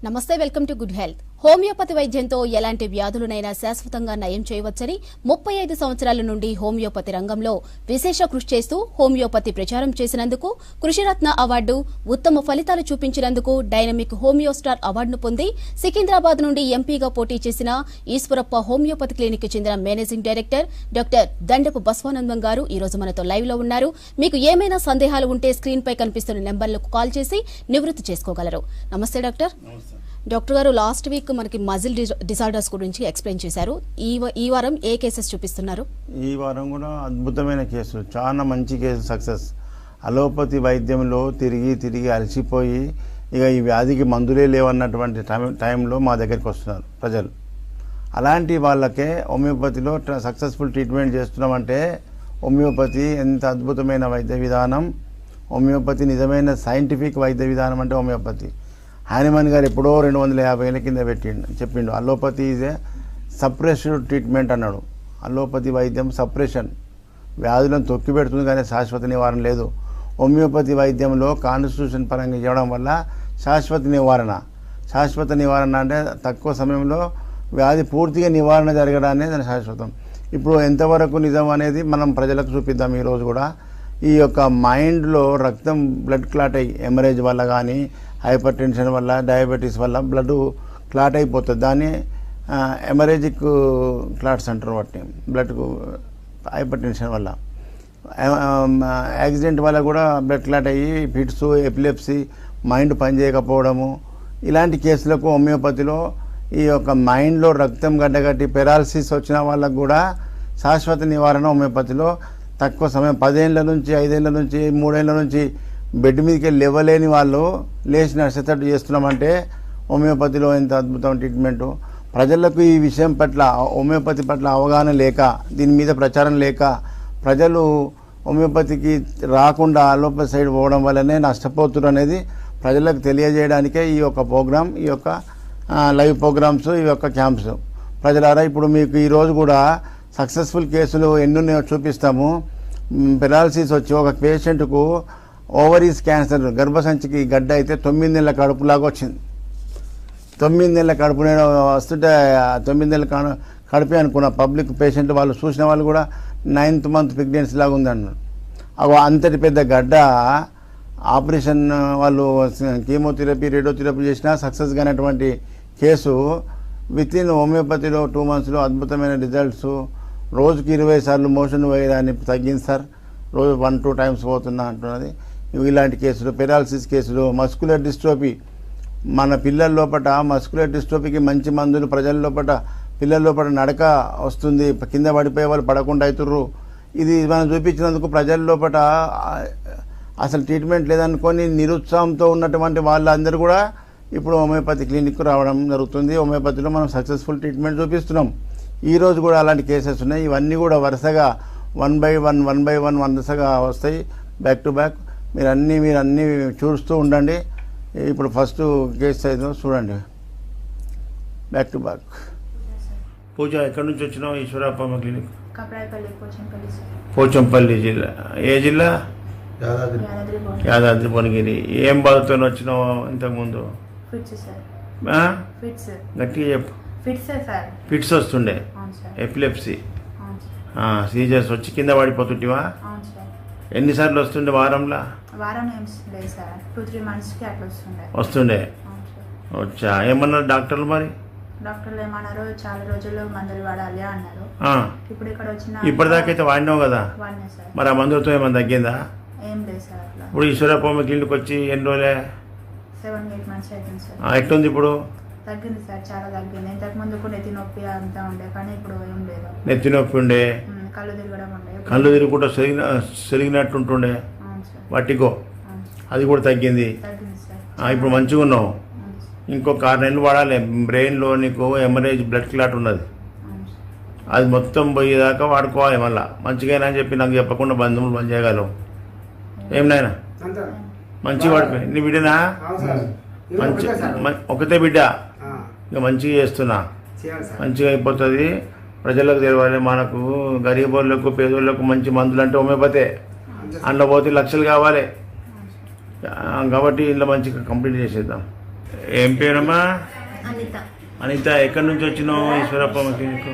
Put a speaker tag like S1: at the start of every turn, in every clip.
S1: నమస్తే, welcome to good health. Homeopathy వైద్యంతో ఎలాంటి వ్యాధులనైనా శాశ్వతంగా నయం చేయవచ్చని 35 సంవత్సరాల నుండి హోమియోపతి రంగంలో విశేష కృషి చేస్తూ హోమియోపతి ప్రచారం చేసినందుకు కృషిరత్న అవార్డు, ఉత్తమ ఫలితాలు చూపించినందుకు డైనమిక్ హోమియో స్టార్ అవార్డును పొంది సికింద్రాబాద్ నుండి ఎంపీగా పోటీ చేసిన ఈశ్వరప్ప హోమియోపతి క్లినిక్ కి చెందిన మేనేజింగ్ డైరెక్టర్ డాక్టర్ దండపు బసవానందం గారు ఈ రోజు మనతో లైవ్ లో ఉన్నారు. మీకు ఏమైనా సందేహాలు ఉంటే స్క్రీన్ పై కనిపిస్తున్న నెంబర్లకు కాల్ చేసి నివృత్తి చేసుకోగలరు. నమస్తే డాక్టర్. డాక్టర్ గారు, లాస్ట్ వీక్ మనకి మజిల్ డిసార్డర్స్ గురించి ఎక్స్ప్లెయిన్ చేశారు. ఈ వారం ఏ కేసెస్ చూపిస్తున్నారు?
S2: ఈ వారం కూడా అద్భుతమైన కేసులు, చాలా మంచి కేసు సక్సెస్. అలోపతి వైద్యంలో తిరిగి అలసిపోయి ఇక ఈ వ్యాధికి మందులే లేవన్నటువంటి టైంలో మా దగ్గరికి వస్తున్నారు ప్రజలు. అలాంటి వాళ్ళకే హోమియోపతిలో సక్సెస్ఫుల్ ట్రీట్మెంట్ చేస్తున్నామంటే హోమియోపతి ఎంత అద్భుతమైన వైద్య విధానం. హోమియోపతి నిజమైన సైంటిఫిక్ వైద్య విధానం అంటే హోమియోపతి. హానిమన్ గారు ఎప్పుడో 250 ఏళ్ళ కింద చెప్పిండు allopathy is a suppression treatment అన్నాడు. అలోపతి వైద్యం సప్రెషన్, వ్యాధులను తొక్కి పెడుతుంది కానీ శాశ్వత నివారణ లేదు. హోమియోపతి వైద్యంలో కాన్స్టిట్యూషన్ పరంగా ఇవ్వడం వల్ల శాశ్వత నివారణ అంటే తక్కువ సమయంలో వ్యాధి పూర్తిగా నివారణ జరగడాన్ని దాని శాశ్వతం. ఇప్పుడు ఎంతవరకు నిజం అనేది మనం ప్రజలకు చూపిద్దాం. ఈరోజు కూడా ఈ యొక్క మైండ్లో రక్తం బ్లడ్ క్లాట్ అయ్యి హెమరేజ్ వల్ల కానీ, హైపర్ టెన్షన్ వల్ల, డయాబెటీస్ వల్ల బ్లడ్ క్లాట్ అయిపోతుంది. దాన్ని హెమరేజిక్ క్లాట్స్ అంటారు. వాటిని బ్లడ్కు హైపర్ టెన్షన్ వల్ల, యాక్సిడెంట్ వల్ల కూడా బ్లడ్ క్లాట్ అయ్యి ఫిట్స్, ఎపిలెప్సీ, మైండ్ పనిచేయకపోవడము, ఇలాంటి కేసులకు హోమియోపతిలో ఈ యొక్క మైండ్లో రక్తం గడ్డగట్టి పెరాలసిస్ వచ్చిన వాళ్ళకు కూడా శాశ్వత నివారణ హోమియోపతిలో తక్కువ సమయం 10 ఏళ్ళ నుంచి 5 ఏళ్ళ నుంచి 3 ఏళ్ళ నుంచి బెడ్ మీదకి లేవలేని వాళ్ళు లేచి నడిచేటట్టు చేస్తున్నామంటే హోమియోపతిలో ఎంత అద్భుతం ట్రీట్మెంటు. ప్రజలకు ఈ విషయం పట్ల, హోమియోపతి పట్ల అవగాహన లేక, దీని మీద ప్రచారం లేక ప్రజలు హోమియోపతికి రాకుండా అలోపతి సైడ్ పోవడం వల్లనే నష్టపోతున్నారు అనేది ప్రజలకు తెలియజేయడానికే ఈ యొక్క ప్రోగ్రాం, ఈ యొక్క లైవ్ ప్రోగ్రామ్స్, ఈ యొక్క క్యాంప్స్. ప్రజలారా, ఇప్పుడు మీకు ఈరోజు కూడా సక్సెస్ఫుల్ కేసులు ఎన్నున్నాయో చూపిస్తాము. పెరాలసిస్ వచ్చి ఒక పేషెంట్కు ఓవరీస్ క్యాన్సర్, గర్భసంచికి గడ్డ అయితే 9 నెలల కడుపులాగా వచ్చింది. 9 నెలల కడుపు, నేను వస్తుంటే 9 నెలల కడుపే అనుకున్న పబ్లిక్ పేషెంట్లు వాళ్ళు చూసిన వాళ్ళు కూడా 9th మంత్ ప్రెగ్నెన్సీ లాగా ఉందన్నారు. అంతటి పెద్ద గడ్డ ఆపరేషన్ వాళ్ళు కీమోథెరపీ, రేడియోథెరపీ చేసినా సక్సెస్ కానటువంటి కేసు విత్ ఇన్ హోమియోపతిలో 2 monthsలో అద్భుతమైన రిజల్ట్స్. రోజుకి 20 సార్లు మోషన్ వేయడాన్ని తగ్గింది సార్, రోజు 1-2 times పోతున్నా అంటున్నది. ఇలాంటి కేసులు, పెరాలసిస్ కేసులు, మస్కులర్ డిస్ట్రోఫీ, మన పిల్లల లోపల మస్కులర్ డిస్ట్రోఫీకి మంచి మందులు, ప్రజల లోపల పిల్లల లోపల నడక వస్తుంది, కింద పడిపోయే వాళ్ళు పడకుండా అవుతుర్రు. ఇది మనం చూపించినందుకు ప్రజల లోపల అసలు ట్రీట్మెంట్ లేదనుకొని నిరుత్సాహంతో ఉన్నటువంటి వాళ్ళందరూ కూడా ఇప్పుడు హోమియోపతి క్లినిక్కు రావడం జరుగుతుంది. హోమియోపతిలో మనం సక్సెస్ఫుల్ ట్రీట్మెంట్ చూపిస్తున్నాం. ఈరోజు కూడా అలాంటి కేసెస్ ఉన్నాయి. ఇవన్నీ కూడా వరుసగా 1 by 1 వరుసగా వస్తాయి, బ్యాక్ టు బ్యాక్. మీరు అన్నీ చూస్తూ ఉండండి. ఇప్పుడు ఫస్ట్ కేసు అయితే చూడండి, బ్యాక్ టు బ్యాక్. పూజ, ఎక్కడి నుంచి వచ్చినావు? ఈశ్వరప్ప క్లినిక్, పోచంపల్లి జిల్లా. ఏ జిల్లా? యాదాద్రి భువనగిరి. ఏం బాధతో వచ్చినావు ఇంతకుముందు? గట్టిగా చెప్పు. ఫిట్స్ వస్తుండే, ఎపిలెప్సీ, సీజర్స్ వచ్చి కింద పడిపోతుంటివా? ఎన్నిసార్లు వస్తుండే వారంలో? వస్తుండే. వచ్చా, ఏమన్నారు డాక్టర్లు? మరి
S3: డాక్టర్లు ఏమన్నారు, చాలా రోజుల్లో మందులు వాడాలి అన్నారు. ఇప్పుడు ఇక్కడ వచ్చిన
S2: ఇప్పటిదాకైతే వాడినావు కదా, మరి ఆ మందులతో ఏమన్నా తగ్గిందా?
S3: ఏం లేదు సార్.
S2: ఇప్పుడు ఈశ్వరప్ప క్లినిక్ వచ్చి ఎన్ని రోజులే?
S3: 7-8 months అవుతుంది సార్.
S2: ఎట్లుంది ఇప్పుడు?
S3: తగ్గింది సార్, చాలా తగ్గింది. ఇంతకు ముందుకు నెత్తి నొప్పి అంతా ఉండే, కానీ ఇప్పుడు ఏం లేదు.
S2: నెత్తి నొప్పి ఉండే,
S3: కళ్ళు తిరగడం ఉండే,
S2: కళ్ళు తిరుగుకుంటూ సెరిగినట్టుంటుండే, వట్టికో, అది కూడా తగ్గింది. ఇప్పుడు మంచిగా ఉన్నావు. ఇంకో 6 నెలలు వాడాలి. బ్రెయిన్లో నీకు హెమరేజ్, బ్లడ్ క్లాట్ ఉన్నది, అది మొత్తం పోయేదాకా వాడుకోవాలి. మళ్ళీ మంచిగా అని చెప్పి నాకు చెప్పకుండా బంధువులు బంద్ చేయగలవు. ఏం నాయనా? మంచిగా వాడిపోయి. నీ బిడ్డనా? మంచి ఒకతే బిడ్డ, ఇంకా మంచిగా చేస్తున్నా, మంచిగా అయిపోతుంది. ప్రజలకు తెలియాలి, మనకు గరీబోళ్ళకు, పేదోళ్ళకు మంచి మందులు అంటే హోమియోపతే. అందులో పోతే లక్షలు కావాలి. కాబట్టి ఇంట్లో మంచిగా కంప్లీట్ చేసేద్దాం. ఏం పేరమ్మా?
S3: అనిత.
S2: అనిత, ఎక్కడి నుంచి వచ్చినావు? ఈశ్వరప్ప క్లినిక్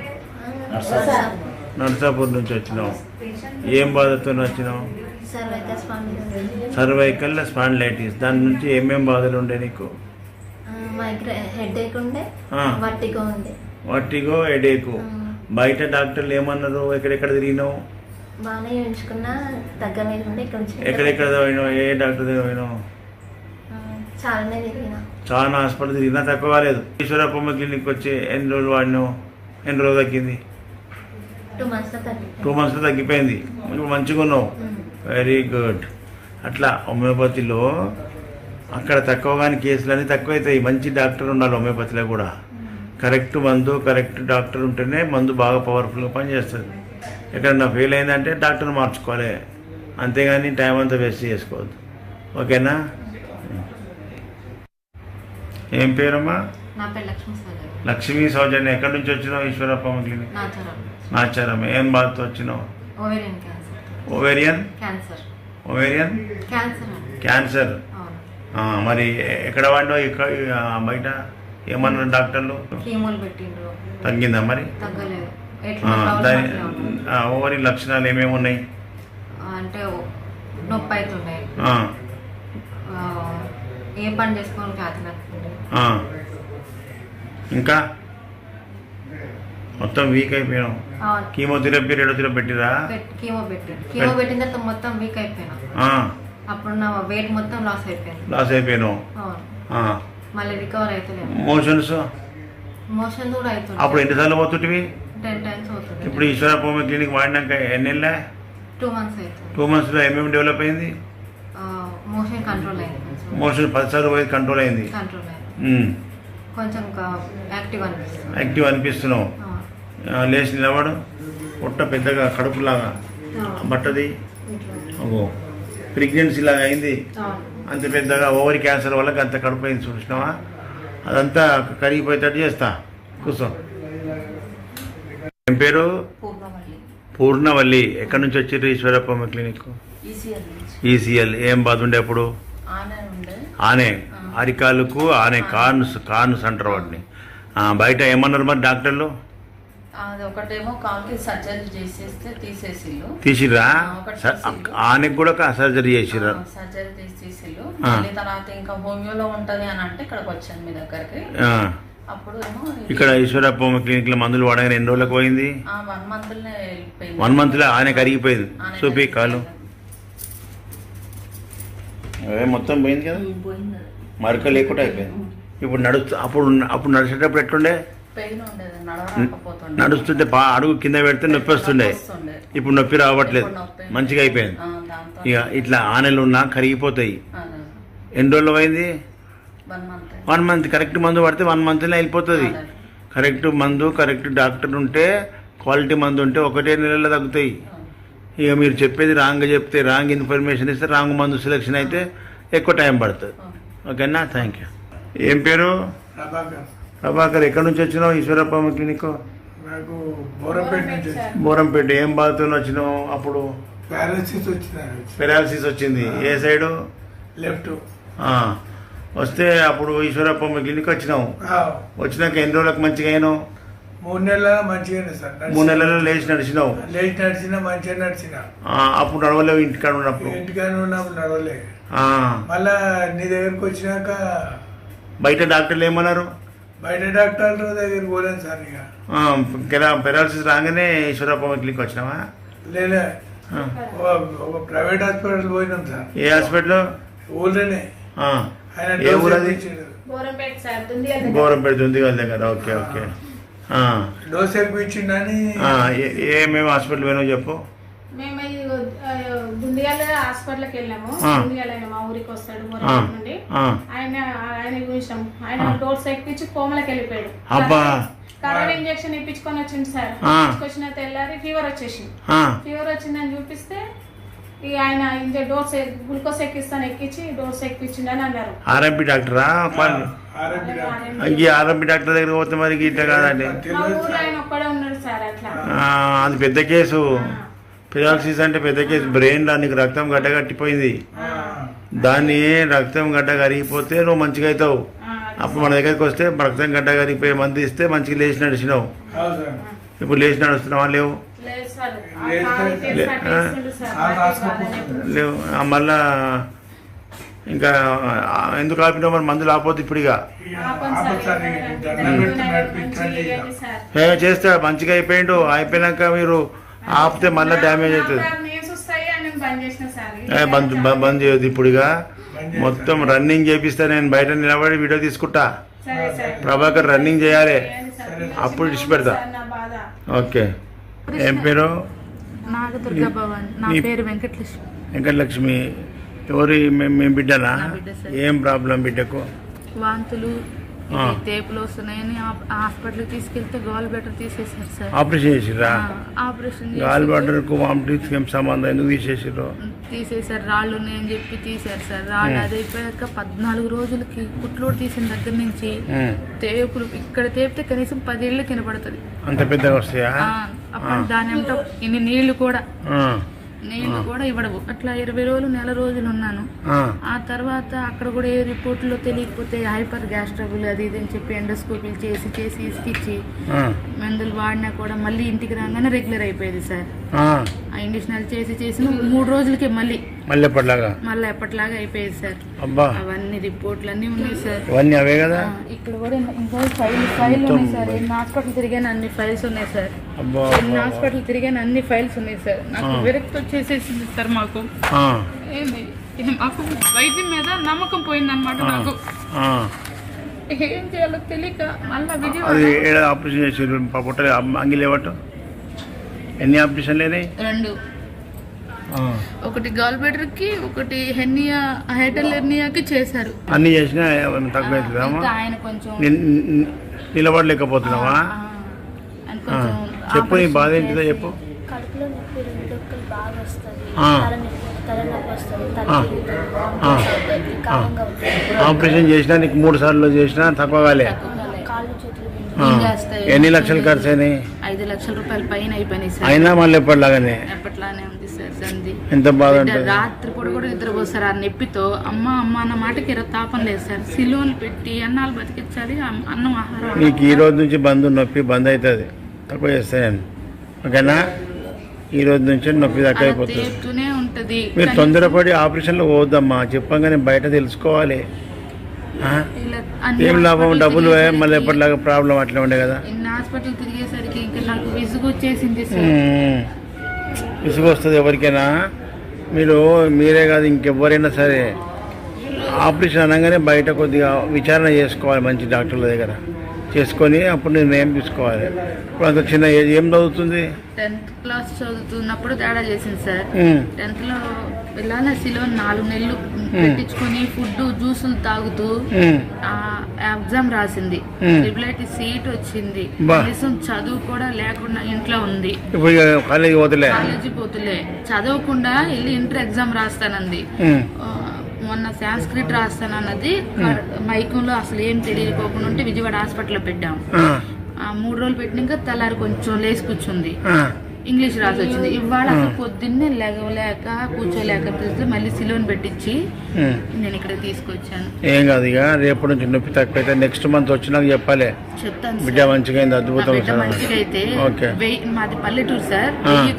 S2: నర్సాపూర్ నుంచి వచ్చినావు. ఏం బాధతో వచ్చినావు? Cervical spondylitis. దాని నుంచి ఏమేం బాధలు ఉండే నీకు?
S3: హెడేక్ ఉండే, వర్టిగో ఉండే.
S2: Vertigo, headache. బయట డాక్టర్లు ఏమన్నారు? ఎక్కడెక్కడ తిరిగినావు?
S3: బాగానే ఉంచుకున్నా, తగ్గలేదు ఉండే.
S2: ఎక్కడెక్కడ పోయినావు? ఏ డాక్టర్ దగ్గర పోయినావు?
S3: చాలానే తిరిగినా.
S2: చాలా హాస్పిటల్ తిరిగినా తక్కువ కాలేదు. ఈశ్వరప్ప క్లినిక్ వచ్చి ఎన్ని రోజులు వాడినావు? ఎన్ని రోజులు తగ్గింది?
S3: 2 months
S2: 2 months తగ్గిపోయింది. ఇప్పుడు మంచిగా ఉన్నావు. Very good. అట్లా హోమియోపతిలో అక్కడ తక్కువ కానీ కేసులన్నీ తక్కువ అవుతాయి. మంచి డాక్టర్ ఉండాలి హోమియోపతిలో కూడా. కరెక్ట్ మందు, కరెక్ట్ డాక్టర్ ఉంటేనే మందు బాగా పవర్ఫుల్గా పనిచేస్తుంది. ఎక్కడన్నా ఫెయిల్ అయిందంటే డాక్టర్ మార్చుకోవాలి, అంతేగాని టైం అంతా వేస్ట్ చేసుకోవద్దు. ఓకేనా? ఏం పేరమ్మా?
S3: నా పేరు
S2: లక్ష్మీ సౌజన్య. ఎక్కడి నుంచి వచ్చినావు? ఈశ్వరప్ప క్లినిక్ నాచారం. ఏం బాధతో వచ్చినావు? Ovarian cancer. మరి ఎక్కడ వాడినావు? ఇక్కడ బయట ఏమన్నారు డాక్టర్లు? తగ్గిందా మరి? దాని ఓవరీ లక్షణాలు ఏమేమి ఉన్నాయి?
S3: అంటే నొప్పి అవుతున్నాయి, ఏ పని చేసుకోవాలి,
S2: ఇంకా మొత్తం వీక్ అయిపోయినావు. కీమోథెరపీ, రేడియోథెరపీ పెట్టిరా?
S3: కీమో పెట్టిన తర్వాత మొత్తం వీక్ అయిపోయినా. అప్పుడు నా వెయిట్ మొత్తం లాస్ అయిపోయినావు. మళ్ళీ రికవర్ అవుతలేదు.
S2: మోషన్స్
S3: కూడా అవుతుంది.
S2: అప్పుడు ఎన్నిసార్లు పోతుంటివి?
S3: 10 times అవుతుంది.
S2: ఇప్పుడు ఈశ్వరప్ప క్లినిక్ వాడినాక ఎన్ని నెలలే?
S3: 2 months అవుతుంది.
S2: 2 months లో ఏమేమి డెవలప్ అయింది?
S3: మోషన్ కంట్రోల్ అయింది.
S2: మోషన్ 10 సార్లు పోయి కంట్రోల్ అయింది.
S3: కొంచెం
S2: యాక్టివ్ అనిపిస్తున్నావు. లేచి నిలబడు. పొట్ట పెద్దగా కడుపులాగా బట్టది ప్రెగ్నెన్సీ లాగా అయింది. అంత పెద్దగా ఓవరీ క్యాన్సర్ వల్ల అంత కడుపు అయింది. చూసినావా? అదంతా కరిగిపోయేటట్టు చేస్తా. కూర్చో. ఏం పేరు? పూర్ణవల్లి. ఎక్కడి నుంచి వచ్చారు ఈశ్వరప్ప క్లినిక్? ఈసీఎల్. ఏం బాధ ఉండే అప్పుడు? ఆనే, అరికాలుకు ఆనే, కార్న్స్ అంటారు వాటిని. బయట ఏమన్నారు మరి డాక్టర్లు?
S4: ఒకటేమో కాల్కి సర్జరీ చేసేస్తే
S2: తీసిర్రా? ఆనకి కూడా సర్జరీ చేసిర్రా?
S4: సర్జరీ తీసేసిల్లు. తర్వాత ఇంకా హోమియోలో ఉంటది అని అంటే ఇక్కడికి వచ్చాను మీ దగ్గరికి. అప్పుడు
S2: ఇక్కడ ఈశ్వరప్ప క్లినిక్ లో మందులు వాడగానే ఎన్ని రోజులకు పోయింది?
S4: 1 month వెళ్ళిపోయింది.
S2: 1 month లో ఆయన కరిగిపోయింది. చూపి కాలు మొత్తం పోయింది కదా, మరక లేకుండా అయిపోయింది. ఇప్పుడు అప్పుడు నడిచేటప్పుడు ఎట్లుండే? నడుస్తుంటే అడుగు కింద పెడితే నొప్పి వస్తుండే. ఇప్పుడు నొప్పి రావట్లేదు, మంచిగా అయిపోయింది. ఇక ఇట్లా ఆనెలు ఉన్నా కరిగిపోతాయి. ఎన్ని రోజులు అయింది? 1 month. కరెక్ట్ మందు పడితే 1 monthలో వెళ్ళిపోతుంది. కరెక్ట్ మందు, కరెక్ట్ డాక్టర్ ఉంటే, క్వాలిటీ మందు ఉంటే 1 నెలలో తగ్గుతాయి. ఇక మీరు చెప్పేది రాంగ్ చెప్తే, రాంగ్ ఇన్ఫర్మేషన్ ఇస్తే, రాంగ్ మందు సెలెక్షన్ అయితే ఎక్కువ టైం పడుతుంది. ఓకేనా? Thank you. ఏం పేరు? ప్రభాకర్. ఎక్కడి నుంచి వచ్చినావు ఈశ్వరప్ప క్లినిక్? బోరంపేట. ఏం బాధతో వచ్చినావు? అప్పుడు పెరాలసిస్ వచ్చింది. ఏ సైడు?
S5: లెఫ్ట్.
S2: వస్తే అప్పుడు ఈశ్వరప్ప క్లినిక్ వచ్చినావు. వచ్చినాక ఎన్ని రోజులకు మంచిగా అయినావు?
S5: 3 నెలల మంచిగానే సార్.
S2: 3 నెలల్లో లేచి నడిచినావు?
S5: నడిచినా మంచిగా నడిచినా.
S2: అప్పుడు నడవలేవు? ఇంటికాడ ఉన్నప్పుడు?
S5: ఇంటికాడ ఉన్నప్పుడు నడవలే. మళ్ళా నీ దగ్గరకు వచ్చినాక
S2: బయట డాక్టర్లు ఏమన్నారు?
S5: బయట డాక్టర్ల దగ్గరికి పోలేను సార్. ఇక
S2: పెరాలసిస్ రాగానే ఈశ్వరప్ప క్లినిక్ వచ్చినావా?
S5: లేదా ఒక ప్రైవేట్ హాస్పిటల్ పోయినాం సార్.
S2: ఏ హాస్పిటల్?
S5: ఊళ్ళోనే.
S2: ఏ ఊరు అది? బోరంపేట దుందిగల దగ్గర. Okay okay.
S5: డోస్ ఎక్కువ ఇచ్చిండని.
S2: ఏమేమి హాస్పిటల్ పోయినావు చెప్పు.
S6: మేము గుండిగల్ హాస్పిటల్కి వెళ్ళాము. గుండిగల్ ఆయన మా ఊరికి వస్తాడు నుండి. ఆయన చూసాం. ఆయన డోర్స్ ఎక్కించి కోమలకి వెళ్ళిపోయాడు. కరోనా ఇంజక్షన్ ఇప్పించుకొని వచ్చింది సార్. వచ్చిన తెల్లారి ఫీవర్ వచ్చేసింది. ఫీవర్ వచ్చిందని చూపిస్తే ఇక ఆయన డోర్స్ గ్లూకోజ్ ఎక్కించి డోర్స్ ఎక్కించిండని అన్నారు.
S2: ఆర్ఎంపీ డాక్టరా? ఆర్ఎంపీ డాక్టర్ దగ్గర పోతే మరి ఇట్లా కాదండి.
S6: మా ఊరు ఆయన ఒక్కడే ఉన్నాడు సార్. అట్లా
S2: అది పెద్ద కేసు. పెరాలసిస్ అంటే పెద్ద కేసు. బ్రెయిన్ లో నీకు రక్తం గడ్డ కట్టిపోయింది. దాన్ని రక్తం గడ్డ కరిగిపోతే నువ్వు మంచిగా అవుతావు. అప్పుడు మన దగ్గరికి వస్తే రక్తం గడ్డ గారిపోయే మంది ఇస్తే మంచిగా లేచి నడిచినావు.
S5: అవును సార్.
S2: ఇప్పుడు లేచి నడుస్తున్నావా? లేవు
S6: లేదు సార్ ఆ కాలు చేసి కట్టేస్తుండు సార్.
S2: లేవు. మళ్ళా ఇంకా ఎందుకు ఆపినావు మరి? మందులు ఆపోద్దు ఇప్పుడు ఇక చేస్తా. మంచిగా అయిపోయినాక మీరు ఆపితే మళ్ళీ డ్యామేజ్ అవుతుంది. బంద్ చేయొద్దు ఇప్పుడు ఇక. మొత్తం రన్నింగ్ చేపిస్తా. నేను బయట నిలబడి వీడియో తీసుకుంటా. ప్రభాకర్ రన్నింగ్ చేయాలి, అప్పుడు ఇచ్చి పెడతా. ఓకే. ఏం పేరు?
S4: నాగదుర్గా భవన్. నా పేరు వెంకటలక్ష్మి.
S2: వెంకటలక్ష్మి ఎవరి? మేము బిడ్డనా? ఏం ప్రాబ్లం బిడ్డకు?
S4: వాంతులు తేపులు వస్తున్నాయని హాస్పిటల్కి తీసుకెళ్తే గాల్ బ్లాడర్ తీసేసారు సార్.
S2: ఆపరేషన్ చేసిరా?
S4: ఆపరేషన్
S2: గాల్ బ్లాడర్ కు వామిటింగ్స్ ఏం సంబంధం? ఎందుకు తీసేసారు?
S4: తీసేసారు. రాళ్ళు ఉన్నాయని చెప్పి తీసారు సార్. రాళ్ళు అది అయిపోయాక 14 రోజులకి కుట్లోడు తీసిన దగ్గర నుంచి తేపులు ఇక్కడ తేపితే కనీసం 10 ఏళ్ళు కనపడుతుంది.
S2: అంత పెద్దగా వస్తాయా?
S4: అప్పుడు దాని అంతా ఇన్ని నీళ్లు కూడా ఇవ్వడవు. అట్లా 20 రోజులు నెల రోజులు ఉన్నాను. ఆ తర్వాత అక్కడ కూడా ఏ రిపోర్ట్లో తెలియకపోతే హైపర్ గ్యాస్ ట్రబుల్ అది ఇది అని చెప్పి ఎండోస్కోపీలు చేసి ఇసుకిచ్చి మందులు వాడినా కూడా మళ్ళీ ఇంటికి రాగానే రెగ్యులర్ అయిపోయేది సార్. ఆ ఇంజక్షన్లు చేసి 3 రోజులకే మళ్ళీ ఎప్పటిలాగా అయిపోయేది సార్. అవన్నీ రిపోర్ట్లు అన్నీ ఉన్నాయి సార్.
S2: అవే కదా.
S4: ఇక్కడ కూడా ఇంకా ఫైల్ ఉన్నాయి సార్. ఎన్ని హాస్పిటల్ తిరిగాను అన్ని ఫైల్స్ ఉన్నాయి సార్. ఎన్ని హాస్పిటల్ తిరిగాను అన్ని ఫైల్స్ ఉన్నాయి సార్. నాకు విరక్తి వచ్చేసేసింది సార్. మాకు వైద్యం మీద నమ్మకం పోయిందన్నమాట. నాకు ఏం చేయాలో తెలియక మళ్ళీ విజయవాడ
S2: ఆపరేషన్ చేసి అంగిలేవట. ఎన్ని ఆపరేషన్లు అయినాయి?
S4: 2. ఒకటి గాల్ బ్లాడర్ కి, ఒకటి హెర్నియా హైటల్ హెర్నియాకి చేశారు.
S2: అన్ని చేసినా తక్కువ.
S4: ఆయన కొంచెం
S2: నిలబడలేకపోతున్నావా? చెప్పు, నీ బాధ ఏంటిదో చెప్పు.
S7: కడుపులో నొప్పి, 2 డొక్కలు బాగా వస్తుంది, తలనొప్పి వస్తుంది,
S2: ఆపరేషన్ చేసినా నీకు 3 సార్లు చేసినా తక్కువ కాలే.
S7: కాళ్ళు చేతులు
S2: ఎన్ని లక్షలు ఖర్చు అయినాయి?
S4: 5 లక్షల రూపాయల పైన అయిపోయినాయి సార్.
S2: అయినా మళ్ళీ ఎప్పటిలాగానే
S4: ఉంది సార్. సంధి
S2: ఎంత బాధ ఉంటుంది.
S4: రాత్రి కూడా నిద్రపోసారు ఆ నొప్పితో. అమ్మ అన్న మాటకి తాపం లేదు సార్. సిలువలు పెట్టి అన్నాలు బతికించాలి, అన్నం ఆహారం.
S2: నీకు ఈ రోజు నుంచి నొప్పి బంద్ అవుతుంది, తక్కువ చేస్తాను. ఓకేనా? ఈ రోజు నుంచి నొప్పి తక్కువ అయిపోతుంది.
S4: ఉంటది.
S2: మీరు తొందరపడి ఆపరేషన్లో పోవద్దమ్మా. చెప్పంగానే బయట తెలుసుకోవాలి. ఏం లాభం? డబ్బులు మళ్ళీ ఎప్పటిలాగా ప్రాబ్లం అట్లా ఉండే కదా.
S4: హాస్పిటల్ తిరిగేసరికి ఇంకా నాకు విసుగు వచ్చేసింది.
S2: విసుగు వస్తుంది ఎవరికైనా. మీరే కాదు ఇంకెవరైనా సరే ఆపరేషన్ అనగానే బయట కొద్దిగా విచారణ చేసుకోవాలి మంచి డాక్టర్ల దగ్గర. చేసుకొని అప్పుడు నిర్ణయం తీసుకోవాలి. ఇప్పుడు అంత చిన్న ఏజ్ ఏం చదువుతుంది?
S4: 10th క్లాస్ చదువుతున్నప్పుడు తేడా చేసింది సార్. 10th లో వెళ్ళాలి సిలో 4 నెలలు పెట్టించుకొని ఫుడ్ జ్యూసులు తాగుతూ ఎగ్జామ్ రాసింది. ట్రిపుల్ సీట్ వచ్చింది. కనీసం చదువు కూడా లేకుండా ఇంట్లో ఉంది. కాలేజీ పోతులే చదవకుండా వెళ్ళి ఇంటర్ ఎగ్జామ్ రాస్తానంది. మొన్న సాంస్క్రిట్ రాస్తానన్నది మైకంలో అసలు ఏం తెలియకోకుండా ఉంటే విజయవాడ హాస్పిటల్లో పెట్టాం. 3 రోజులు పెట్టినాక తెల్లారి కొంచెం లేచి కూర్చుంది. ఇంగ్లీష్ రాసి వచ్చింది. ఇవాళ అసలు పొద్దున్నే లేక కూర్చోలేక మళ్ళీ సిలోన్ పెట్టించి నేను ఇక్కడ తీసుకొచ్చాను.
S2: ఏం కాదు, ఇక రేపటి నుంచి నొప్పి తక్కువ అయితే నెక్స్ట్ మంత్ వచ్చినాక చెప్పాలి.
S4: చెప్తాను.
S2: బిడ్డ మంచిగా అయింది, అద్భుతం.
S4: మంచిగా అయితే మాది పల్లెటూరు సార్.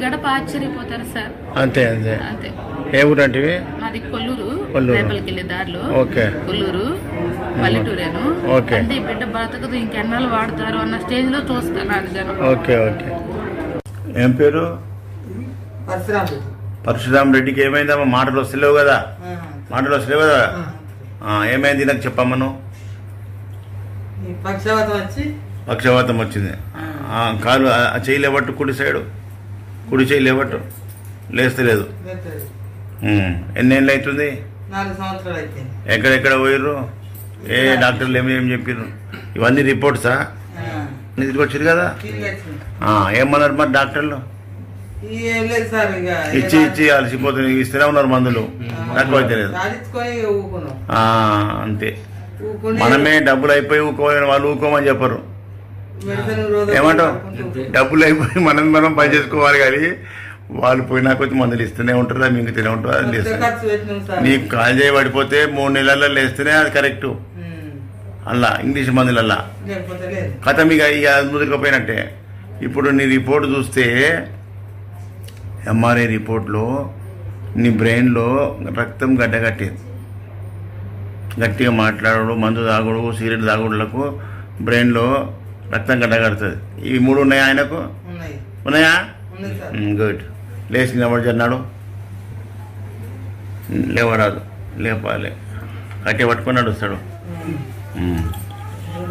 S4: గడప ఆశ్చర్యపోతారు సార్.
S2: అంతే
S4: అంతే.
S2: ఏ ఊరు అంటే?
S4: మాది కొల్లూరు. రేపలికి వెళ్ళే దారిలో. కొల్లూరు పల్లెటూరేను. అంటే ఈ బిడ్డ బ్రతకదు, ఇంకెన్నాళ్ళు వాడతారు అన్న స్టేజ్ లో చూస్తాను.
S2: ఓకే. ఏం పేరు? పరశురామ్ రెడ్డికి ఏమైందమ్మా? మాటలు వస్తలేవు కదా. ఏమైంది నాకు చెప్పమ్మను. పక్షవాతం వచ్చింది. కాలు చెయ్యి లేవట్టు, కుడి చెయ్యి లేవట్టు, లేస్తలేదు. ఎన్నేళ్ళు అవుతుంది?
S8: 4 సంవత్సరాలు అయితే.
S2: ఎక్కడెక్కడ పోయిర్రు? ఏ డాక్టర్లు ఏం చెప్పారు? ఇవన్నీ రిపోర్ట్సా? తిరిగి వచ్చారు కదా. ఏమన్నారు మరి డాక్టర్లు? ఇచ్చి అలసిపోతుంది. ఇస్తూనే ఉన్నారు మందులు, తక్కువ అయితే లేదు. అంతే. మనమే డబ్బులు అయిపోయి ఊకోమని వాళ్ళు ఊకోమని చెప్పరు. ఏమంటావు? డబ్బులు అయిపోయి మనం పని చేసుకోవాలి కానీ వాళ్ళు పోయినా కొద్ది మందులు ఇస్తూనే ఉంటారు, మీకు తినే ఉంటారు. అది లేస్తారు. నీకు కాలు చేయి పడిపోతే 3 నెలల్లో లేస్తేనే అది కరెక్ట్. అలా ఇంగ్లీష్ మందులల్లా
S5: లేకపోతే లేదు.
S2: కథ మీకు ఇక ముదిరికపోయినట్టే. ఇప్పుడు నీ రిపోర్ట్ చూస్తే ఎంఆర్ఐ రిపోర్ట్లో నీ బ్రెయిన్లో రక్తం గడ్డగట్టేది. గట్టిగా మాట్లాడడు, మందు తాగుడు, సిగరెట్ తాగుడులకు బ్రెయిన్లో రక్తం గడ్డగడుతుంది. ఇవి 3 ఉన్నాయా ఆయనకు?
S5: ఉన్నాయి.
S2: ఉన్నాయా?
S5: ఉంది సార్.
S2: గుడ్. లేచి నిలబడుతున్నాడు. లేవరాదు, లేపాలి. కట్టి పట్టుకొని నడుస్తాడు.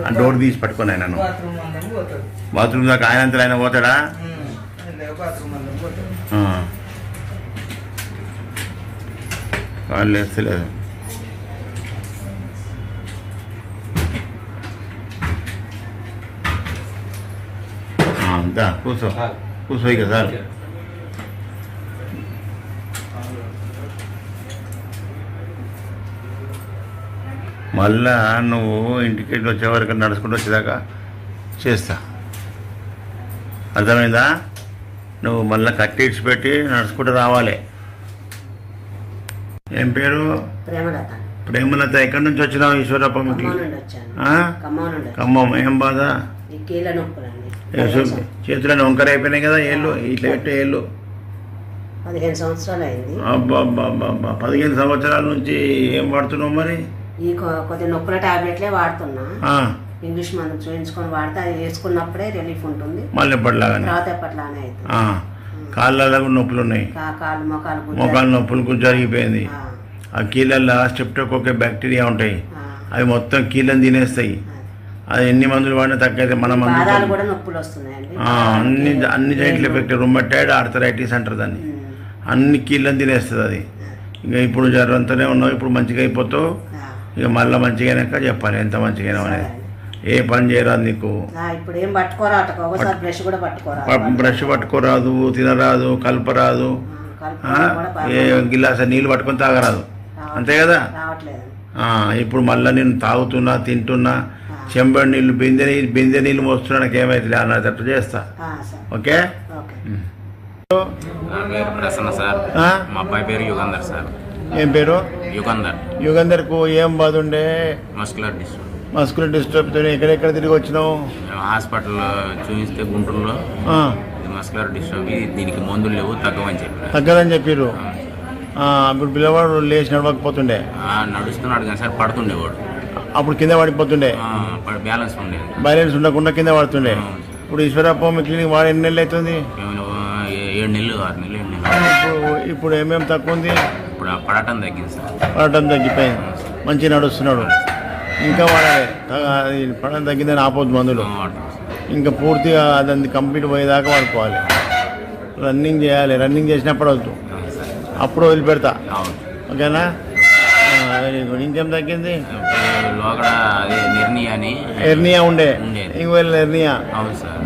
S2: ఆ డోర్ తీసి పట్టుకొని ఆయన
S5: బాత్రూమ్ అందరం పోతాడు.
S2: బాత్రూమ్ దాకా ఆయన అంతా ఆయన పోతాడా?
S5: బాత్రూమ్ అందరం పోతాడు.
S2: కాళ్ళు వేస్తలేదు. దా కూర్చో, కూర్చో ఇక సార్. మళ్ళా నువ్వు ఇంటికి వచ్చే వరకు నడుచుకుంటూ వచ్చేదాకా చేస్తా. అర్థమైందా? నువ్వు మళ్ళీ కట్టి ఇడిచిపెట్టి నడుచుకుంటూ రావాలి. ఏం పేరు?
S8: ప్రేమలత.
S2: ప్రేమలత. ఎక్కడి నుంచి వచ్చినావు ఈశ్వరప్పకి?
S8: ఖమ్మం నుండి వచ్చాను.
S2: ఆ?
S8: ఖమ్మం నుండి వచ్చాను.
S2: ఖమ్మం. ఏం బాధ?
S8: ఈ కీళ్ళ నొప్పులండి.
S2: చేతులను వంకర అయిపోయినాయి కదా, ఏళ్ళు ఇట్లా పెట్టే ఏళ్ళు.
S8: 15 సంవత్సరాలు అయింది.
S2: అబ్బా 15 సంవత్సరాల నుంచి ఏం వాడుతున్నావు మరి?
S8: ఈ కొద్ది నొప్పుల టాబ్లెట్లే వాడుతున్నా.
S2: ఆ,
S8: ఇంగ్లీష్ మందులు చూపించుకొని వాడితే అది వేసుకున్నప్పుడే రిలీఫ్ ఉంటుంది.
S2: మళ్ళీ ఎప్పటిలాగానే.
S8: తర్వాత ఎప్పట్లానే అవుతుంది.
S2: కాళ్ళలో నొప్పులు ఉన్నాయి,
S8: కాళ్ళు మొఖాలు
S2: మోకాళ్ళ నొప్పులు జరిగిపోయింది. ఆ కీళ్ళల్లో స్టెప్టోకోకే బ్యాక్టీరియా ఉంటాయి, అవి మొత్తం కీళ్ళని తినేస్తాయి. అది ఎన్ని మందులు వాడినా తగ్గైతే మన
S8: పాదాలు కూడా నొప్పులు వస్తున్నాయండి.
S2: అన్ని జాయింట్లు ఎఫెక్ట్. రుమటైడ్ ఆర్థరైటిస్ అంటారు దాన్ని. అన్ని కీళ్ళని తినేస్తుంది అది. ఇంకా ఇప్పుడు జ్వరంతోనే ఉన్నావు, ఇప్పుడు మంచిగా అయిపోతావు. ఇక మళ్ళీ మంచిగా అయినాక చెప్పాలి ఎంత మంచిగా అనేది. ఏ పని చేయరాదు నీకు.
S8: ఇప్పుడు ఏం పట్టుకోరాదు, ఒకసారి బ్రష్ కూడా పట్టుకోరాదు.
S2: బ్రష్ పట్టుకోరాదు, తినరాదు, కలపరాదు, ఏ గిలాస నీళ్ళు పట్టుకొని తాగరాదు, అంతే కదా.
S8: రావట్లేదు.
S2: ఇప్పుడు మళ్ళీ నేను తాగుతున్నా, తింటున్నా, చెంబడి నీళ్ళు, బిందె నీళ్ళు మోస్తున్నా, నాకు ఏమైతుంది అన్నట్టు చేస్తా. ఓకే.
S9: నా పేరు ప్రసన్న సార్. మా అబ్బాయి పేరు యుగంధర్ సార్.
S2: ఏం పేరు?
S9: యుగంధర్.
S2: యుగంధర్కు ఏం బాధ ఉండే?
S9: మస్కులర్
S2: డిస్టర్బ్ తో ఎక్కడెక్కడ తిరిగి వచ్చినావు?
S9: హాస్పిటల్ చూపిస్తే గుంటూరులో మస్కులర్ డిస్టర్బ్, దీనికి మందులు లేవు, తగ్గదని
S2: చెప్పారు. ఇప్పుడు పిల్లవాడు లేచి నడవకపోతుండే?
S9: నడుస్తున్నాడు కానీ సార్ పడుతుండేవాడు.
S2: అప్పుడు కింద పడిపోతుండే, బ్యాలెన్స్ ఉండకుండా కింద పడుతుండే. ఇప్పుడు ఈశ్వరప్ప క్లినిక్ వాడు ఎన్ని నెలలు అవుతుంది?
S9: 7 నెలలు 6 నెలలు.
S2: ఇప్పుడు ఏమేమి తక్కువ ఉంది?
S9: ఇప్పుడు పడటం తగ్గింది సార్.
S2: పడటం తగ్గిపోయింది, మంచిగా నడుస్తున్నాడు. ఇంకా వాడాలి, పడటం తగ్గిందని ఆపొద్దు మందులు. ఇంకా పూర్తిగా అదంతా కంప్లీట్ పోయేదాకా వాడుకోవాలి. రన్నింగ్ చేయాలి, రన్నింగ్ చేసినప్పుడు వద్దు, అప్పుడు వదిలిపెడతా. ఓకేనా? Very good. ఇంకేం తగ్గింది? ఎర్నియా ఉండే, ఇంకోవేళ ఎర్నియా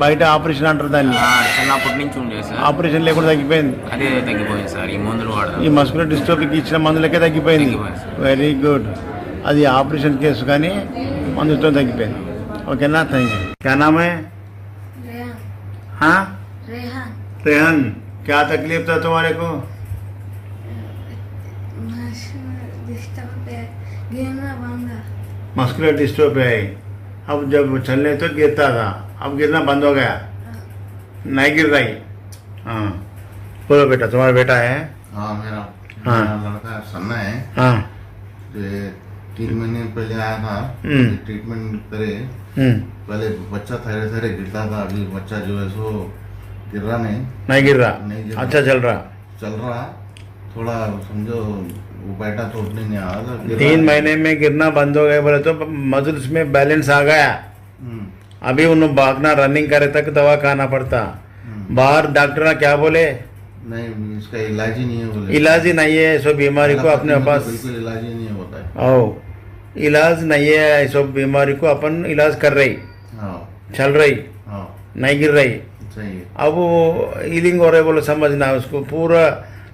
S2: బయట ఆపరేషన్ అంటారు దాన్ని.
S9: చిన్నప్పటి నుంచి ఉండేది సార్.
S2: ఆపరేషన్ లేకుండా తగ్గిపోయింది.
S9: అదే తగ్గిపోయింది సార్. ఈ మందులు
S2: ఈ మస్కులర్ డిస్ట్రోఫీకి ఇచ్చిన మందులకే తగ్గిపోయింది. Very good. అది ఆపరేషన్ కేసు కానీ మందుతో తగ్గిపోయింది. ఓకేనా? Thank you. क्या नाम है? हाँ, रेहान. क्या तकलीफ था तुम्हारे को? मस्कुलर डिस्ट्रोफी है. अब जब चलने तो गिरता था, अब गिरना बंद हो गया, नहीं गिर रही. हाँ बोलो बेटा, तुम्हारा बेटा है?
S10: हाँ मेरा लड़का सन्ना है.
S2: हाँ
S10: 3 महीने पहले आया था, ट्रीटमेंट करे. पहले बच्चा थोड़े गिरता था, अभी बच्चा जो है सो गिर रहा नहीं
S2: गिर रहा. अच्छा चल रहा थोड़ा समझो. वो बैठा तो उठने नहीं आ रहा. 3 महीने में गिरना बंद हो गया बोले तो मसल्स में बैलेंस आ गया. अभी उन्होंने भागना, रनिंग करे तक दवा खाना पड़ता. बाहर डॉक्टर ने क्या बोले?
S10: नहीं, इसका इलाज ही नहीं है बोले.
S2: इलाज ही नहीं है सब बीमारी को अपने पास.
S10: बिल्कुल इलाज ही नहीं होता है.
S2: इलाज नहीं है सब बीमारी को अपन इलाज कर रही. चल रही, नहीं गिर रही.
S10: सही है.
S2: अब वो हीलिंग हो रहे बोले, समझना उसको पूरा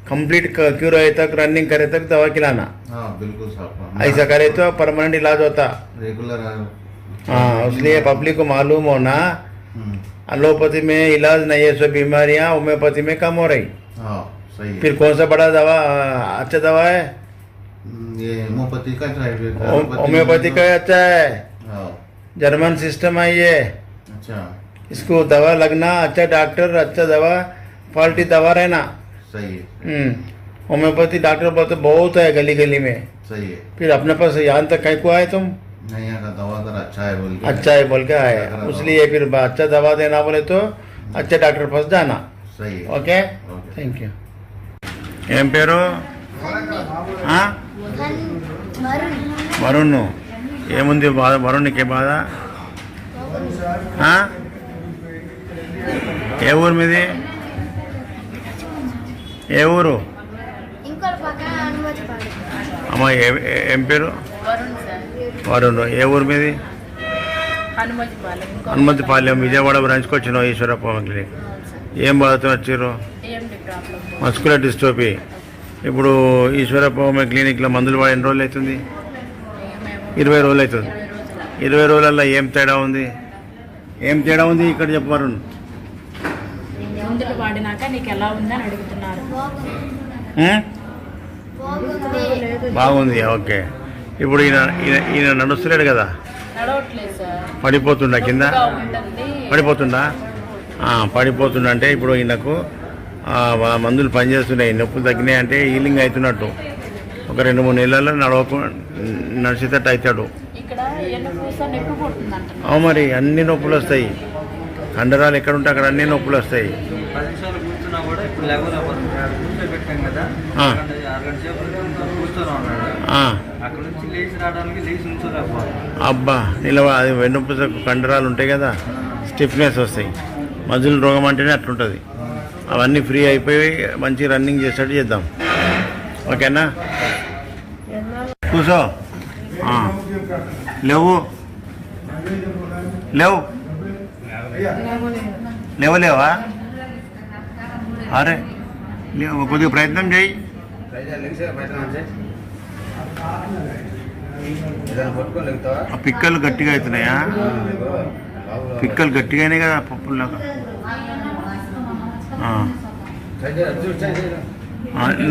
S2: कंप्लीट क्योर होए तक, रनिंग करे तक दवा खिलाना.
S10: बिल्कुल साहब.
S2: ऐसा करे तो परमानेंट इलाज होता.
S10: रेगुलर.
S2: इसलिए पब्लिक को मालूम होना एलोपैथी में इलाज नहीं है सब बीमारियां, होम्योपैथी में कम हो रही.
S10: सही है.
S2: फिर कौन सा बड़ा दवा अच्छा दवा है?
S10: ये होम्योपैथी का.
S2: होम्योपैथी का अच्छा है. जर्मन सिस्टम है ये।
S10: अच्छा
S2: इसको दवा लगना, अच्छा डॉक्टर, अच्छा दवा, क्वालिटी दवा रहना।
S10: सही है।
S2: होम्योपैथी डॉक्टर बोलते बहुत है गली गली में।
S10: सही है।
S2: फिर अपने पास यहाँ तक कहीं को आए तुम?
S10: नहीं, यहाँ का दवा तर अच्छा है बोल के।
S2: अच्छा है बोल के आए, इसलिए फिर अच्छा दवा देना बोले तो अच्छे डॉक्टर पास जाना।
S10: सही है।
S2: Okay thank you. ఏం పేరు? వరుణ్. ఏముంది బాధ వరుణ్కి? బాధ ఏ ఊరు మీది? ఏ ఊరు అమ్మ? ఏం పేరు? వరుణ్. ఏ ఊరు మీది? హనుమతిపాలెం. విజయవాడ బ్రాంచ్కి వచ్చినావు ఈశ్వరప్ప క్లినిక్. ఏం బాధతో వచ్చారు? Muscular dystrophy. ఇప్పుడు ఈశ్వరప్ప క్లినిక్లో మందులు వాడి ఎన్ని రోజులు అవుతుంది? 20 రోజులు అవుతుంది. 20 రోజులలో ఏం తేడా ఉంది? ఏం తేడా ఉంది ఇక్కడ చెప్పు వరుణ్.
S11: మందులు వాడినాక నీకు ఎలా ఉందని అడుగుతున్నారు.
S2: బాగుంది. ఓకే. ఇప్పుడు ఈయన నడుస్తలేడు కదా? పడిపోతుండా కింద? పడిపోతుండా? పడిపోతుండ అంటే ఇప్పుడు ఈయనకు మందులు పనిచేస్తున్నాయి, నొప్పులు తగ్గినాయి అంటే హీలింగ్ అవుతున్నట్టు. ఒక 2-3 నెలల్లో నడిచేటట్టు అవుతాడు. మరి అన్ని నొప్పులు వస్తాయి. కండరాలు ఎక్కడ ఉంటే అక్కడ అన్ని నొప్పులు వస్తాయి. అబ్బా అది వెన్నుపూస కండరాలు ఉంటాయి కదా, స్టిఫ్నెస్ వస్తాయి. మజిల్ రోగం అంటేనే అట్లుంటుంది. అవన్నీ ఫ్రీ అయిపోయి మంచి రన్నింగ్ చేసేట్టు చేద్దాం. ఓకేనా? కూర్చో. లేవు లేవా? అరే కొద్దిగా ప్రయత్నం చేయి. పిక్కలు గట్టిగా అవుతున్నాయా? పిక్కలు గట్టిగా అయినాయి కదా పప్పుల్లాగా.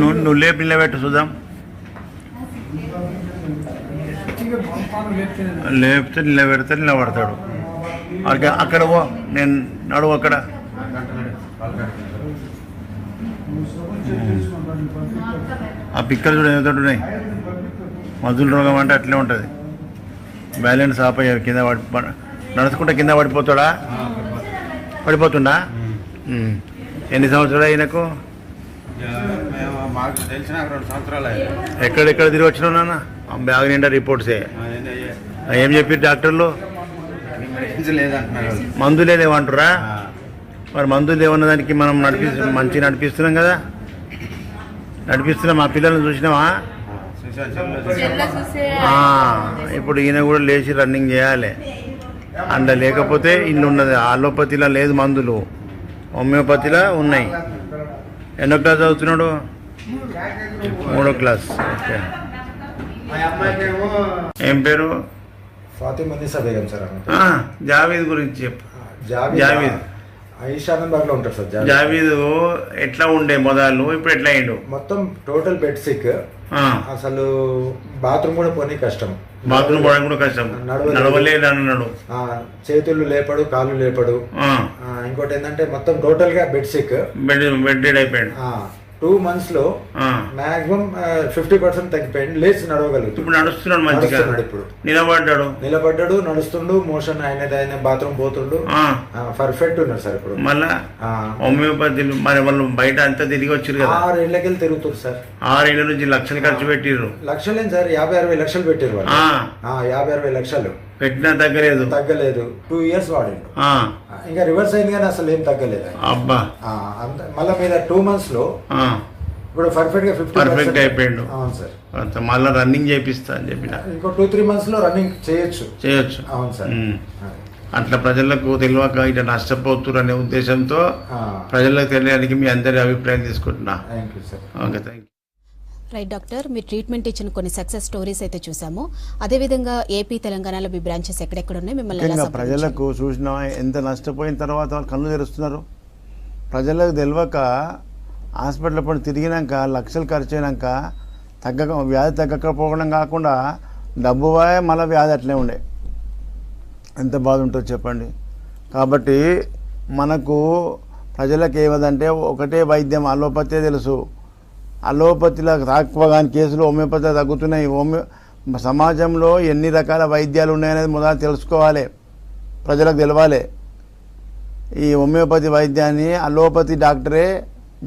S2: నువ్వు లేపు నిలబెట్టు చూద్దాం. లేపితే నిలబడతాడు. అక్కడ పో, నేను నడువు అక్కడ. ఆ పిక్కలు చూడ ఏదో ఉన్నాయి. మధుల రోగం అంటే అట్లే ఉంటుంది. బ్యాలెన్స్ ఆపయ్యారు. కింద నడుచుకుంటే కింద పడిపోతుండా? ఎన్ని సంవత్సరాలు అయినకు? ఎక్కడెక్కడ తిరిగి వచ్చినావు నాన్న? బ్యాగ్ నిండా రిపోర్ట్సే. ఏం చెప్పారు డాక్టర్లు? మందులే లేవంటారా? మరి మందులు లేవన్న దానికి మనం మంచిగా నడిపిస్తున్నాం కదా. నడిపిస్తున్నాం. మా పిల్లల్ని చూసినావా? ఇప్పుడు ఈయన కూడా లేచి రన్నింగ్ చేయాలి. అండ్ లేకపోతే ఇల్లు ఉన్నది. అలోపతిలో లేదు మందులు, హోమియోపతిలో ఉన్నాయి. ఎన్నో క్లాస్ చదువుతున్నాడు? 3వ క్లాస్. ఓకే. ఏం పేరు?
S12: ఫాతిమా బేగం సార్.
S2: జావీద్ గురించి చెప్పు. జావీద్
S12: ఐషానంబాగ్ లో ఉంటారు సార్.
S2: జావీద్ ఎట్లా ఉండే మొదలు, ఇప్పుడు ఎట్లా అయ్యిండు?
S12: మొత్తం టోటల్ బెడ్ సిక్. అసలు బాత్రూమ్ కూడా పోనీ కష్టం.
S2: బాత్రూమ్ పోవడం కూడా కష్టం. నడవలేదు అన్నాడు.
S12: చేతులు లేపడు, కాళ్ళు లేపడు. ఇంకోటి ఏంటంటే మొత్తం టోటల్ గా బెడ్ సిక్.
S2: బెడ్ అయిపోయాడు.
S12: 2 months లో మాక్సిమం 50% తగ్గిపోయింది. లేచి నడవగలుగుతాడు.
S2: ఇప్పుడు నడుస్తున్నాడు మంచిగా.
S12: ఇప్పుడు
S2: నిలబడ్డాడు,
S12: నడుస్తుండు. మోషన్ ఆయన బాత్రూమ్ పోతుండు. పర్ఫెక్ట్ ఉన్నారు సార్. ఇప్పుడు
S2: మళ్ళా హోమియోపతి మరి వాళ్ళు బయట అంతా తిరిగి వచ్చారు కదా.
S12: 6 ఏళ్ళకెళ్ళి తిరుగుతారు సార్.
S2: 6 ఏళ్ళ నుంచి లక్షలు ఖర్చు పెట్టిర్రు.
S12: లక్షలేం సార్, 50-60 లక్షలు పెట్టారు వాళ్ళు. 50-60 లక్షలు
S2: పెట్టినా తగ్గలేదు.
S12: 2 years వాడిండు. ఇంకా రివర్స్ అయింది కానీ అసలు ఏం తగ్గలేదు.
S2: అబ్బా.
S12: మళ్ళీ మీద 2 months లో ఇప్పుడు పర్ఫెక్ట్ గా 50%
S2: అయిపోయిండు.
S12: అవును సార్.
S2: మళ్ళీ రన్నింగ్ చేపిస్తా అని చెప్పిన.
S12: ఇంకో 2-3 months లో రన్నింగ్ చేయొచ్చు. అవును సార్.
S2: అట్లా ప్రజలకు తెలియక ఇట్లా నష్టపోతున్నారు అనే ఉద్దేశంతో ప్రజలకు తెలియడానికి మీ అందరి అభిప్రాయం తీసుకుంటున్నా. Okay, thank you.
S1: Right doctor, మీరు ట్రీట్మెంట్ ఇచ్చిన కొన్ని సక్సెస్ స్టోరీస్ అయితే చూసాము. అదేవిధంగా ఏపీ తెలంగాణలో మీ బ్రాంచెస్ ఎక్కడెక్కడ ఉన్నాయి? మిమ్మల్ని
S2: ప్రజలకు చూసినా ఎంత నష్టపోయిన తర్వాత వాళ్ళు కళ్ళు తెరుస్తున్నారు. ప్రజలకు తెలియక హాస్పిటల్ పడి తిరిగినాక లక్షలు ఖర్చు అయినాక వ్యాధి తగ్గకపోవడం కాకుండా డబ్బు మళ్ళీ వ్యాధి అట్లే ఉండే. ఎంత బాధ ఉంటుందో చెప్పండి. కాబట్టి మనకు ప్రజలకు ఏమదంటే ఒకటే వైద్యం, అలోపతే తెలుసు. అలోపతిలో తక్కువ కానీ కేసులు హోమియోపతిలో తగ్గుతున్నాయి. సమాజంలో ఎన్ని రకాల వైద్యాలు ఉన్నాయనేది మొదలు తెలుసుకోవాలి, ప్రజలకు తెలవాలి. ఈ హోమియోపతి వైద్యాన్ని అలోపతి డాక్టరే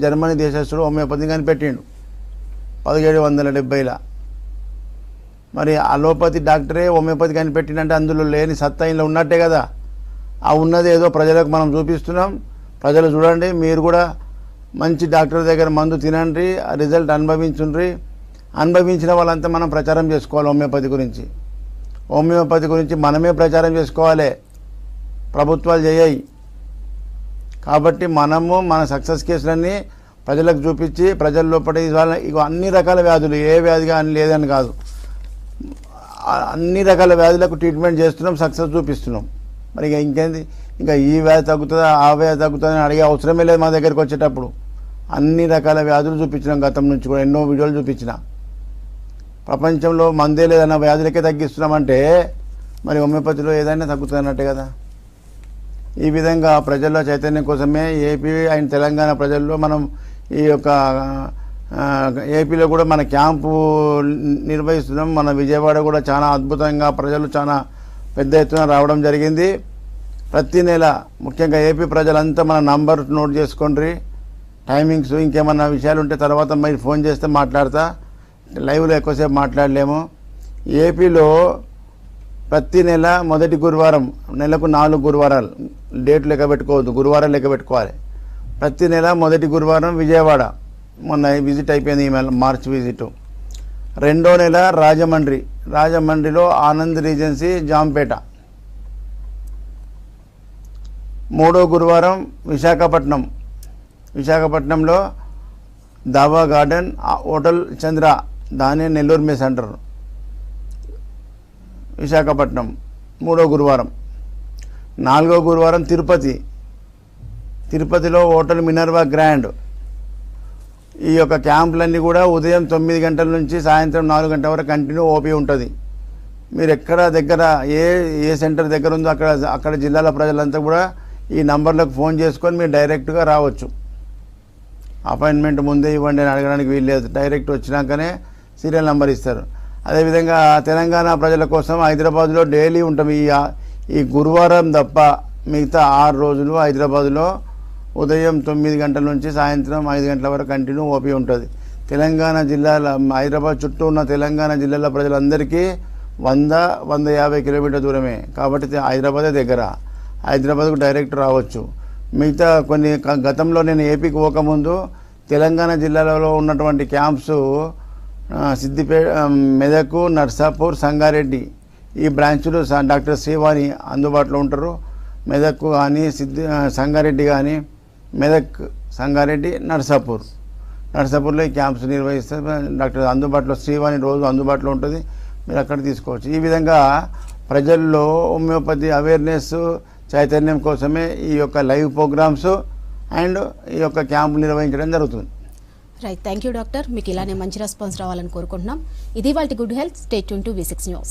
S2: జర్మనీ దేశస్తుడు హోమియోపతి కనిపెట్టిండు 1770లో. మరి అలోపతి డాక్టరే హోమియోపతి కనిపెట్టిందంటే అందులో లేని సత్తా ఇంట్లో ఉన్నట్టే కదా. ఆ ఉన్నది ఏదో ప్రజలకు మనం చూపిస్తున్నాం. ప్రజలు చూడండి, మీరు కూడా మంచి డాక్టర్ దగ్గర మందు తినండి, ఆ రిజల్ట్ అనుభవించుండ్రి. అనుభవించిన వాళ్ళంతా మనం ప్రచారం చేసుకోవాలి హోమియోపతి గురించి. హోమియోపతి గురించి మనమే ప్రచారం చేసుకోవాలి, ప్రభుత్వాలు చేయాయి. కాబట్టి మనము మన సక్సెస్ కేసులన్నీ ప్రజలకు చూపించి ప్రజల లోపల ఇక అన్ని రకాల వ్యాధులు, ఏ వ్యాధిగా అని లేదని కాదు, అన్ని రకాల వ్యాధులకు ట్రీట్మెంట్ చేస్తున్నాం, సక్సెస్ చూపిస్తున్నాం. మరి ఇక ఇంకేంది, ఇంకా ఈ వ్యాధి తగ్గుతుందా ఆ వ్యాధి తగ్గుతుందా అని అడిగే అవసరమే లేదు. మా దగ్గరికి వచ్చేటప్పుడు అన్ని రకాల వ్యాధులు చూపించినాం. గతం నుంచి కూడా ఎన్నో వీడియోలు చూపించిన. ప్రపంచంలో మందే లేదన్న వ్యాధులకే తగ్గిస్తున్నామంటే మరి హోమియోపతిలో ఏదైనా తగ్గుతుందన్నట్టే కదా. ఈ విధంగా ప్రజల్లో చైతన్యం కోసమే ఏపీ అండ్ తెలంగాణ ప్రజల్లో మనం ఈ యొక్క ఏపీలో కూడా మన క్యాంపు నిర్వహిస్తున్నాం. మన విజయవాడ కూడా చాలా అద్భుతంగా ప్రజలు చాలా పెద్ద ఎత్తున రావడం జరిగింది. ప్రతి నెల ముఖ్యంగా ఏపీ ప్రజలంతా మన నంబర్ నోట్ చేసుకోండి, టైమింగ్స్. ఇంకేమన్నా విషయాలు ఉంటే తర్వాత మీరు ఫోన్ చేస్తే మాట్లాడతా. లైవ్లో ఎక్కువసేపు మాట్లాడలేము. ఏపీలో ప్రతి నెల మొదటి గురువారం, నెలకు 4 గురువారాలు, డేట్ లెక్క పెట్టుకోవద్దు, గురువారం లెక్క పెట్టుకోవాలి. ప్రతి నెల మొదటి గురువారం విజయవాడ, మొన్న విజిట్ అయిపోయింది ఈ మార్చ్ విజిట్. రెండో నెల రాజమండ్రి, రాజమండ్రిలో ఆనంద్ రీజెన్సీ జాంపేట. మూడో గురువారం విశాఖపట్నం, విశాఖపట్నంలో దావా గార్డెన్ హోటల్ చంద్ర, దాని నెల్లూరు మెస్ అంటారు, విశాఖపట్నం మూడో గురువారం. నాలుగో గురువారం తిరుపతి, తిరుపతిలో హోటల్ మినర్వా గ్రాండ్. ఈ యొక్క క్యాంపులన్నీ కూడా ఉదయం 9 గంటల నుంచి సాయంత్రం 4 గంటల వరకు కంటిన్యూ ఓపీ ఉంటుంది. మీరు ఎక్కడ దగ్గర ఏ సెంటర్ దగ్గర ఉందో అక్కడ జిల్లాల ప్రజలంతా కూడా ఈ నంబర్లకు ఫోన్ చేసుకొని మీరు డైరెక్ట్గా రావచ్చు. అపాయింట్మెంట్ ముందే ఇవ్వండి అని అడగడానికి వీల్లేదు, డైరెక్ట్ వచ్చినాకనే సీరియల్ నెంబర్ ఇస్తారు. అదేవిధంగా తెలంగాణ ప్రజల కోసం హైదరాబాద్లో డైలీ ఉంటాం. ఈ గురువారం తప్ప మిగతా 6 రోజులు హైదరాబాద్లో ఉదయం 9 గంటల నుంచి సాయంత్రం 5 గంటల వరకు కంటిన్యూ ఓపీ ఉంటుంది. తెలంగాణ జిల్లాల, హైదరాబాద్ చుట్టూ ఉన్న తెలంగాణ జిల్లాల ప్రజలందరికీ 100-150 కిలోమీటర్ దూరమే. కాబట్టి హైదరాబాదే దగ్గర, హైదరాబాద్కు డైరెక్ట్ రావచ్చు. మిగతా కొన్ని గతంలో నేను ఏపీకి పోకముందు తెలంగాణ జిల్లాలలో ఉన్నటువంటి క్యాంప్స్ సిద్దిపేట, మెదక్, నర్సాపూర్, సంగారెడ్డి ఈ బ్రాంచ్లు డాక్టర్ శ్రీవాణి అందుబాటులో ఉంటారు. మెదక్ కానీ సంగారెడ్డి కానీ, మెదక్, సంగారెడ్డి, నర్సాపూర్లో ఈ క్యాంప్స్ నిర్వహిస్తారు. డాక్టర్ అందుబాటులో శ్రీవాణి రోజు అందుబాటులో ఉంటుంది, మీరు అక్కడ తీసుకోవచ్చు. ఈ విధంగా ప్రజల్లో హోమియోపతి అవేర్నెస్ చైతన్యం కోసమే ఈ యొక్క లైవ్ ప్రోగ్రామ్స్ అండ్ ఈ యొక్క క్యాంపులు నిర్వహించడం జరుగుతుంది.
S1: Right, thank you doctor. మీకు ఇలానే మంచి రెస్పాన్స్ రావాలని కోరుకుంటున్నాం. ఇది వాళ్ళ good health. Stay tune to V6 news.